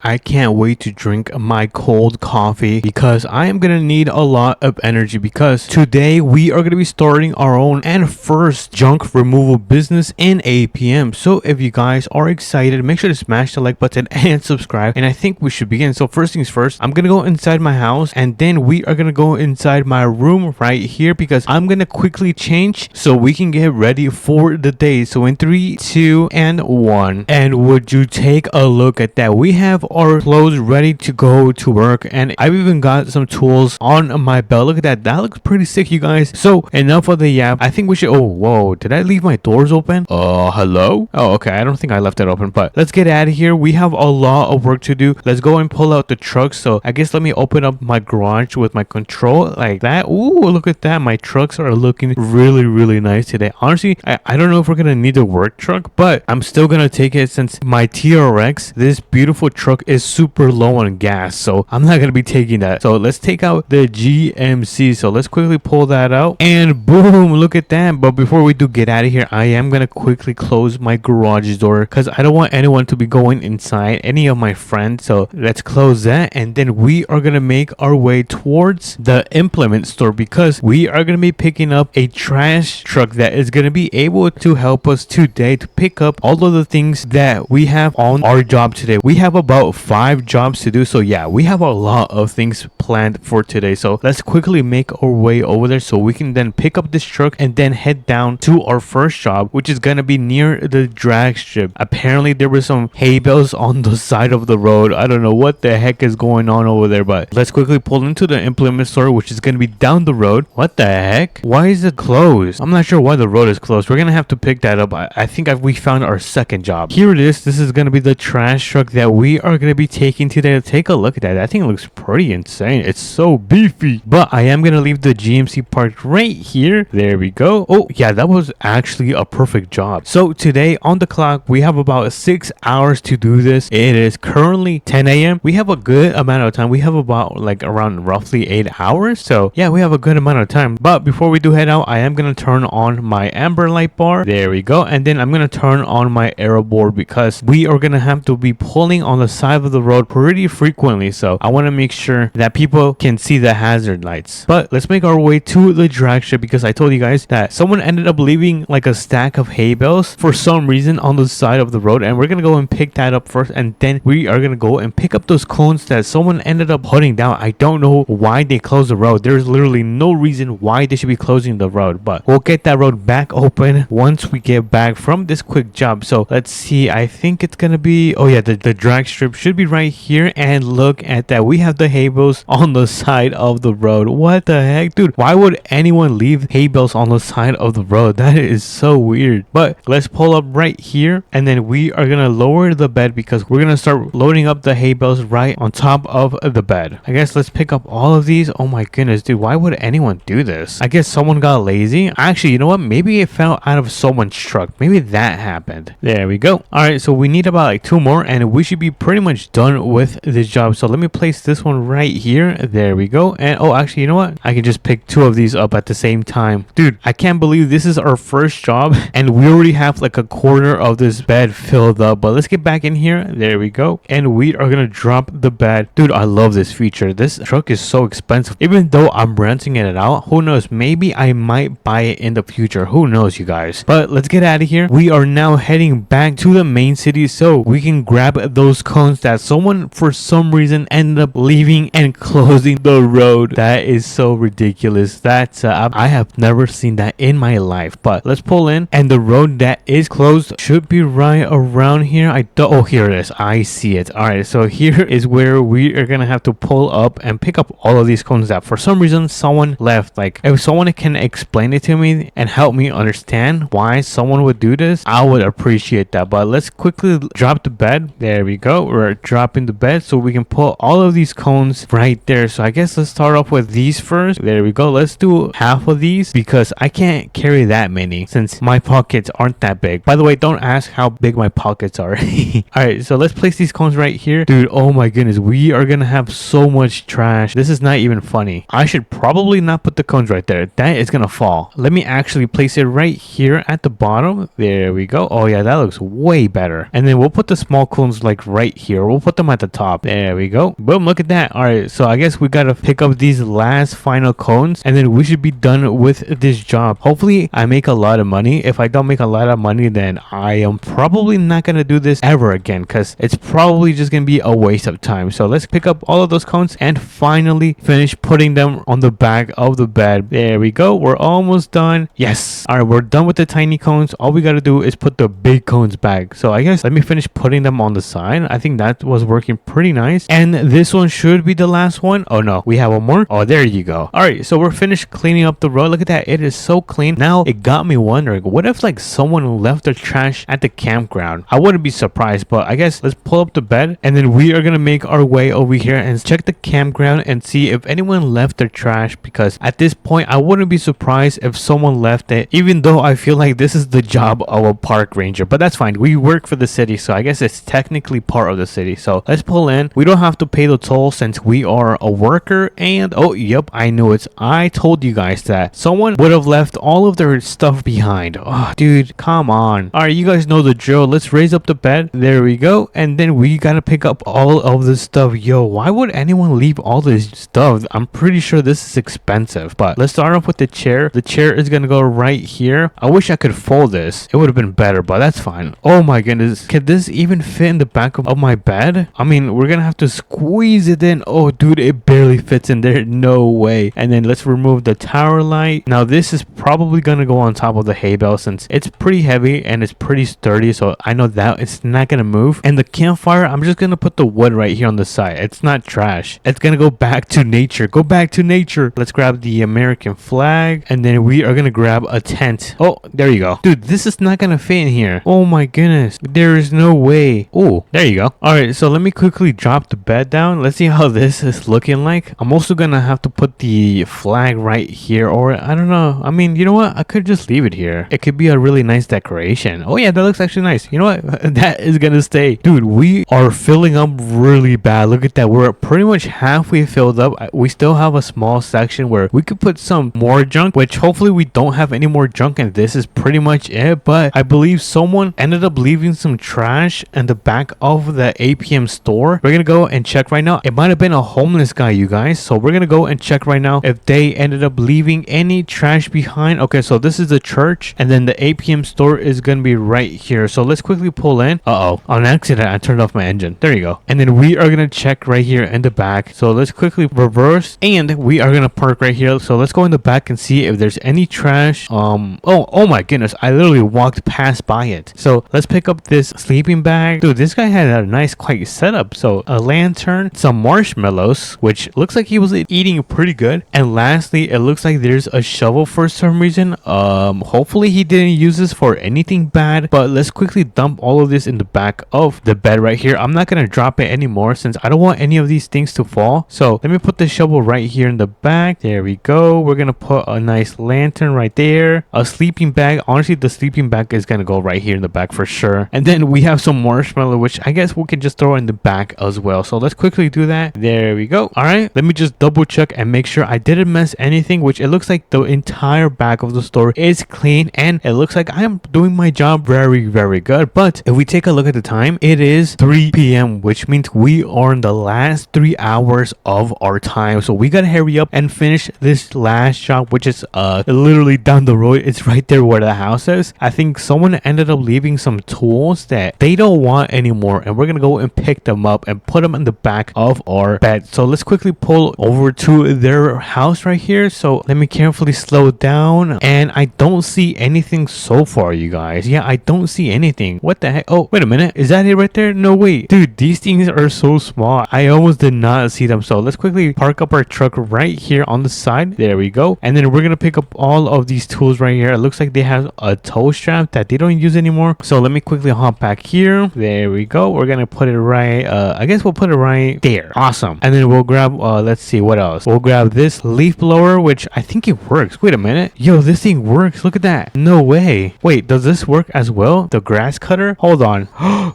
I can't wait to drink my cold coffee because I am gonna need a lot of energy because today we are gonna be starting our own and first junk removal business in APM. So if you guys are excited, make sure to smash the like button and subscribe. And I think we should begin. So first things first, I'm gonna go inside my house and then we are gonna go inside my room right here because I'm gonna quickly change so we can get ready for the day. So in 3, 2, and 1. And would you take a look at that? We have our clothes ready to go to work and I've even got some tools on my belt. Look at that. That looks pretty sick, you guys. So enough of the yap. I think we should... Oh, whoa. Did I leave my doors open? Hello? Oh, okay. I don't think I left it open, but let's get out of here. We have a lot of work to do. Let's go and pull out the truck. So I guess let me open up my garage with my control like that. Ooh, look at that. My trucks are looking really, really nice today. Honestly, I don't know if we're going to need a work truck, but I'm still going to take it since my TRX, this beautiful truck, is super low on gas. So I'm not going to be taking that. So let's take out the GMC. So let's quickly pull that out and boom, look at that. But before we do get out of here, I am going to quickly close my garage door because I don't want anyone to be going inside, any of my friends. So let's close that and then we are going to make our way towards the implement store because we are going to be picking up a trash truck that is going to be able to help us today to pick up all of the things that we have on our job today. We have about 5 jobs to do. So yeah, we have a lot of things planned for today. So let's quickly make our way over there so we can then pick up this truck and then head down to our first job, which is going to be near the drag strip. Apparently there were some hay bales on the side of the road. I don't know what the heck is going on over there, but let's quickly pull into the implement store, which is going to be down the road. What the heck? Why is it closed? I'm not sure why the road is closed. We're going to have to pick that up. I think we found our second job. Here it is. This is going to be the trash truck that we are going to be taking today. Take a look at that. That thing looks pretty insane. It's so beefy. But I am going to leave the GMC parked right here. There we go. Oh, yeah, that was actually a perfect job. So today on the clock, we have about 6 hours to do this. It is currently 10 a.m. We have a good amount of time. We have about like around roughly 8 hours. So yeah, we have a good amount of time. But before we do head out, I am going to turn on my amber light bar. There we go. And then I'm going to turn on my arrow board because we are going to have to be pulling on the side of the road pretty frequently. So I want to make sure that people can see the hazard lights. But let's make our way to the drag strip because I told you guys that someone ended up leaving like a stack of hay bales for some reason on the side of the road. And we're going to go and pick that up first. And then we are going to go and pick up those cones that someone ended up putting down. I don't know why they closed the road. There's literally no reason why they should be closing the road. But we'll get that road back open once we get back from this quick job. So let's see. I think it's going to be... Oh yeah, the drag strip should be right here. And look at that. We have the hay bales on the side of the road. What the heck? Dude, why would anyone leave hay bales on the side of the road? That is so weird. But let's pull up right here. And then we are going to lower the bed because we're going to start loading up the hay bales right on top of the bed. I guess let's pick up all of these. Oh my goodness, dude. Why would anyone do this? I guess someone got lazy. Actually, you know what? Maybe it fell out of someone's truck. Maybe that happened. There we go. All right, so we need about like 2 more and we should be pretty much done with this job. So let me place this one right here. There we go. And oh, actually, you know what? I can just pick 2 of these up at the same time. Dude, I can't believe this is our first job and we already have like a quarter of this bed filled up. But let's get back in here. There we go. And we are gonna drop the bed. Dude, I love this feature. This truck is so expensive. Even though I'm renting it out, who knows? Maybe I might buy it in the future. Who knows, you guys? But let's get out of here. We are now heading back to the main city so we can grab those cones that someone for some reason ended up leaving and closing the road. That is so ridiculous. That's I have never seen that in my life. But let's pull in and the road that is closed should be right around here. Oh, here it is. I see it. All right, so here is where we are gonna have to pull up and pick up all of these cones that for some reason someone left. Like if someone can explain it to me and help me understand why someone would do this, I would appreciate that. But let's quickly drop the bed. There we go. We're dropping the bed so we can put all of these cones right there. So I guess let's start off with these first. There we go. Let's do half of these because I can't carry that many since my pockets aren't that big. By the way, don't ask how big my pockets are. All right, so let's place these cones right here. Dude, oh my goodness, we are gonna have so much trash. This is not even funny. I should probably not put the cones right there. That is gonna fall. Let me actually place it right here at the bottom. There we go. Oh yeah, that looks way better. And then we'll put the small cones like right here. here. We'll put them at the top. There we go. Boom, look at that. All right, so I guess we gotta pick up these last final cones, and then we should be done with this job. Hopefully I make a lot of money. If I don't make a lot of money, then I am probably not gonna do this ever again, because it's probably just gonna be a waste of time. So let's pick up all of those cones and finally finish putting them on the back of the bed. There we go. We're almost done. Yes. All right, we're done with the tiny cones. All we gotta do is put the big cones back. So I guess let me finish putting them on the side. I think that was working pretty nice. And this one should be the last one. Oh no, we have one more. Oh, there you go. All right, so we're finished cleaning up the road. Look at that. It is so clean. Now it got me wondering, what if like someone left their trash at the campground? I wouldn't be surprised, but I guess let's pull up the bed, and then we are gonna make our way over here and check the campground and see if anyone left their trash, because at this point I wouldn't be surprised if someone left it, even though I feel like this is the job of a park ranger. But that's fine. We work for the city, so I guess it's technically part of the city. So let's pull in. We don't have to pay the toll since we are a worker. And oh yep, I knew it. I told you guys that someone would have left all of their stuff behind. Oh dude, come on. All right, you guys know the drill. Let's raise up the bed. There we go. And then we gotta pick up all of this stuff. Yo, why would anyone leave all this stuff? I'm pretty sure this is expensive. But let's start off with the chair. The chair is gonna go right here. I wish I could fold this. It would have been better, but that's fine. Oh my goodness, can this even fit in the back of my bed? I mean, we're gonna have to squeeze it in. Oh dude, it barely fits in there. No way. And then let's remove the tower light. Now this is probably gonna go on top of the hay bale since it's pretty heavy and it's pretty sturdy, so I know that it's not gonna move. And the campfire, I'm just gonna put the wood right here on the side. It's not trash. It's gonna go back to nature. Go back to nature. Let's grab the American flag, and then we are gonna grab a tent. Oh, there you go. Dude, this is not gonna fit in here. Oh my goodness, there is no way. Oh, there you go. All right, so let me quickly drop the bed down. Let's see how this is looking like. I'm also gonna have to put the flag right here, or I don't know. I mean, you know what, I could just leave it here. It could be a really nice decoration. Oh yeah, that looks actually nice. You know what, that is gonna stay. Dude, we are filling up really bad. Look at that. We're pretty much halfway filled up. We still have a small section where we could put some more junk, which hopefully we don't have any more junk, and this is pretty much it. But I believe someone ended up leaving some trash in the back of the APM store. We're gonna go and check right now. It might have been a homeless guy, you guys, so we're gonna go and check right now if they ended up leaving any trash behind. Okay, so this is the church, and then the APM store is gonna be right here. So let's quickly pull in. Uh-oh, on accident I turned off my engine. There you go. And then we are gonna check right here in the back. So let's quickly reverse, and we are gonna park right here. So let's go in the back and see if there's any trash. Oh my goodness, I literally walked past by it. So let's pick up this sleeping bag. Dude, this guy had a nice quiet setup. So a lantern, some marshmallows, which looks like he was eating pretty good, and lastly it looks like there's a shovel for some reason. Hopefully he didn't use this for anything bad. But let's quickly dump all of this in the back of the bed right here. I'm not gonna drop it anymore since I don't want any of these things to fall. So let me put the shovel right here in the back. There we go. We're gonna put a nice lantern right there, a sleeping bag. Honestly, the sleeping bag is gonna go right here in the back for sure. And then we have some marshmallow, which I guess we can just throw in the back as well. So let's quickly do that. There we go. All right, let me just double check and make sure I didn't mess anything, which it looks like the entire back of the store is clean, and it looks like I am doing my job very good. But if we take a look at the time, it is 3 p.m., which means we are in the last 3 hours of our time. So we gotta hurry up and finish this last shop, which is literally down the road. It's right there where the house is. I think someone ended up leaving some tools that they don't want anymore, and we're gonna go and pick them up and put them in the back of our bed. So let's quickly pull over to their house right here. So let me carefully slow down, and I don't see anything so far, you guys. Yeah, I don't see anything. What the heck? Oh, wait a minute, is that it right there? No way, dude, these things are so small. I almost did not see them. So let's quickly park up our truck right here on the side. There we go. And then we're gonna pick up all of these tools right here. It looks like they have a tow strap that they don't use anymore. So let me quickly hop back here. There we go. We're gonna put it right, I guess we'll put it right there. Awesome. And then we'll grab, let's see what else. We'll grab this leaf blower, which I think it works. Wait a minute. Yo, this thing works. Look at that. No way. Wait, does this work as well? The grass cutter? Hold on.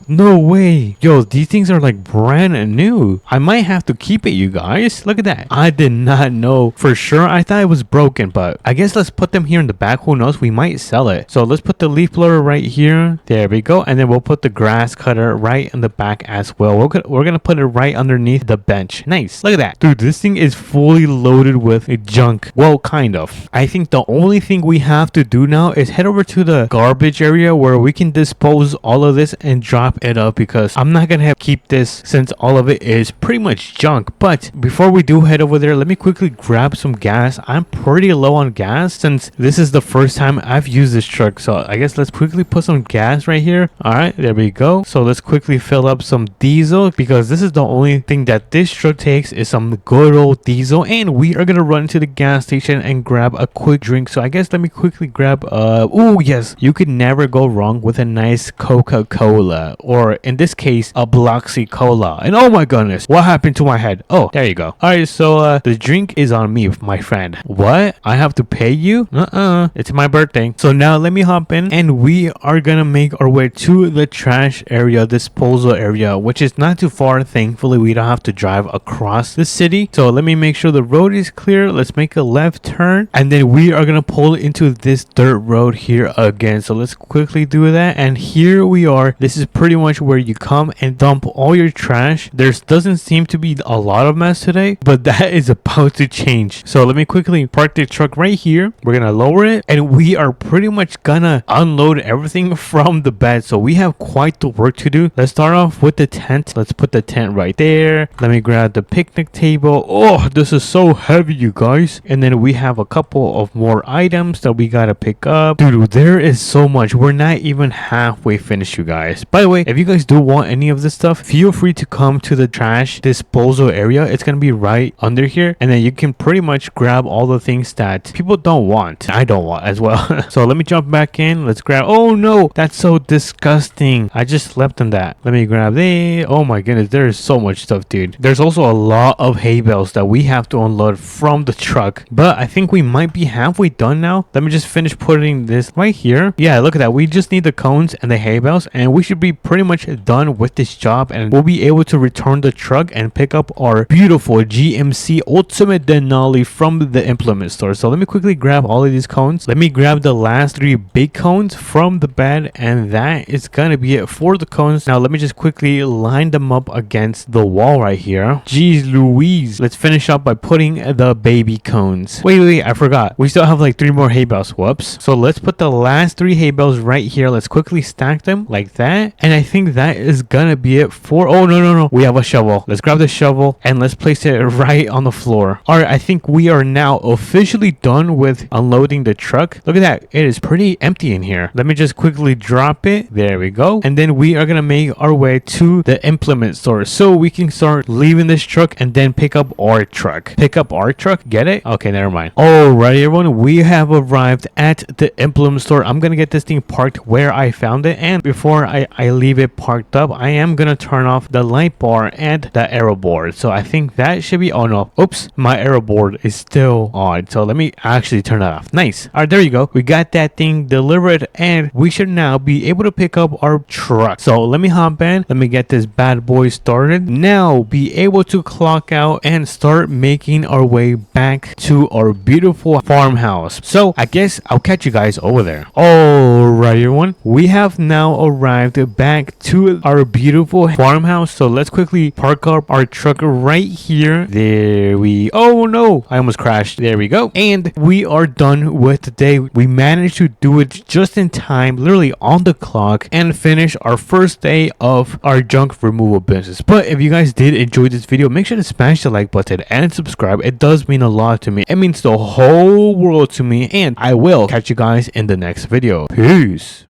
No way. Yo, these things are like brand new. I might have to keep it, you guys. Look at that. I did not know for sure. I thought it was broken, but I guess let's put them here in the back. Who knows? We might sell it. So let's put the leaf blower right here. There we go. And then we'll put the grass cutter right in the back back as well. We're gonna put it right underneath the bench. Nice. Look at that. Dude, this thing is fully loaded with junk. Well, kind of. I think the only thing we have to do now is head over to the garbage area where we can dispose all of this and drop it up, because I'm not gonna keep this since all of it is pretty much junk. But before we do head over there, let me quickly grab some gas. I'm pretty low on gas since this is the first time I've used this truck. So I guess let's quickly put some gas right here. All right, there we go. So let's quickly fill up some diesel, because this is the only thing that this truck takes is some good old diesel. And we are gonna run to the gas station and grab a quick drink. So I guess let me quickly grab oh yes, you could never go wrong with a nice Coca-Cola, or in this case a Bloxy Cola. And oh my goodness, what happened to my head? Oh, there you go. All right, so the drink is on me, my friend. What? I have to pay you? It's my birthday. So now let me hop in and we are gonna make our way to the trash area, disposal area, which is not too far. Thankfully, we don't have to drive across the city. So let me make sure the road is clear. Let's make a left turn and then we are gonna pull into this dirt road here again. So let's quickly do that. And here we are. This is pretty much where you come and dump all your trash. There doesn't seem to be a lot of mess today, but that is about to change. So let me quickly park the truck right here. We're gonna lower it and we are pretty much gonna unload everything from the bed. So we have quite the work to do. Let's start off with the tent. Let's put the tent right there. Let me grab the picnic table. Oh, this is so heavy, you guys. And then we have a couple of more items that we gotta pick up. Dude, there is so much. We're not even halfway finished, you guys. By the way, if you guys do want any of this stuff, feel free to come to the trash disposal area. It's gonna be right under here, and then you can pretty much grab all the things that people don't want. I don't want as well. So let me jump back in. Let's grab. Oh no, that's so disgusting. I just slept on that. Let me grab this. Oh my goodness, there is so much stuff, dude. There's also a lot of hay bales that we have to unload from the truck, but I think we might be halfway done now. Let me just finish putting this right here. Yeah, look at that. We just need the cones and the hay bales and we should be pretty much done with this job, and we'll be able to return the truck and pick up our beautiful GMC Ultimate Denali from the implement store. So let me quickly grab all of these cones. Let me grab the last 3 big cones from the bed, and that is gonna be it for the cones. Now let me just quickly line them up against the wall right here. Jeez Louise. Let's finish up by putting the baby cones. Wait, I forgot. We still have like 3 more hay bales. Whoops. So let's put the last 3 hay bales right here. Let's quickly stack them like that. And I think that is gonna be it for... Oh, no. We have a shovel. Let's grab the shovel and let's place it right on the floor. All right, I think we are now officially done with unloading the truck. Look at that. It is pretty empty in here. Let me just quickly drop it. There we go. And then we are gonna make our way to the implement store so we can start leaving this truck and then pick up our truck. Pick up our truck? Get it? Okay, never mind. Alrighty, everyone. We have arrived at the implement store. I'm gonna get this thing parked where I found it, and before I leave it parked up, I am gonna turn off the light bar and the arrow board. So I think that should be... Oh no. Oops. My arrow board is still on. So let me actually turn that off. Nice. Alright, there you go. We got that thing delivered and we should now be able to pick up our truck. So let me hop in. Let me get this bad boy started. Now be able to clock out and start making our way back to our beautiful farmhouse. So I guess I'll catch you guys over there. Alright, everyone. We have now arrived back to our beautiful farmhouse. So let's quickly park up our truck right here. There we... Oh no, I almost crashed. There we go. And we are done with the day. We managed to do it just in time, literally on the clock, and finish our first day of our junk removal business. But if you guys did enjoy this video, make sure to smash the like button and subscribe. It does mean a lot to me. It means the whole world to me, and I will catch you guys in the next video. Peace.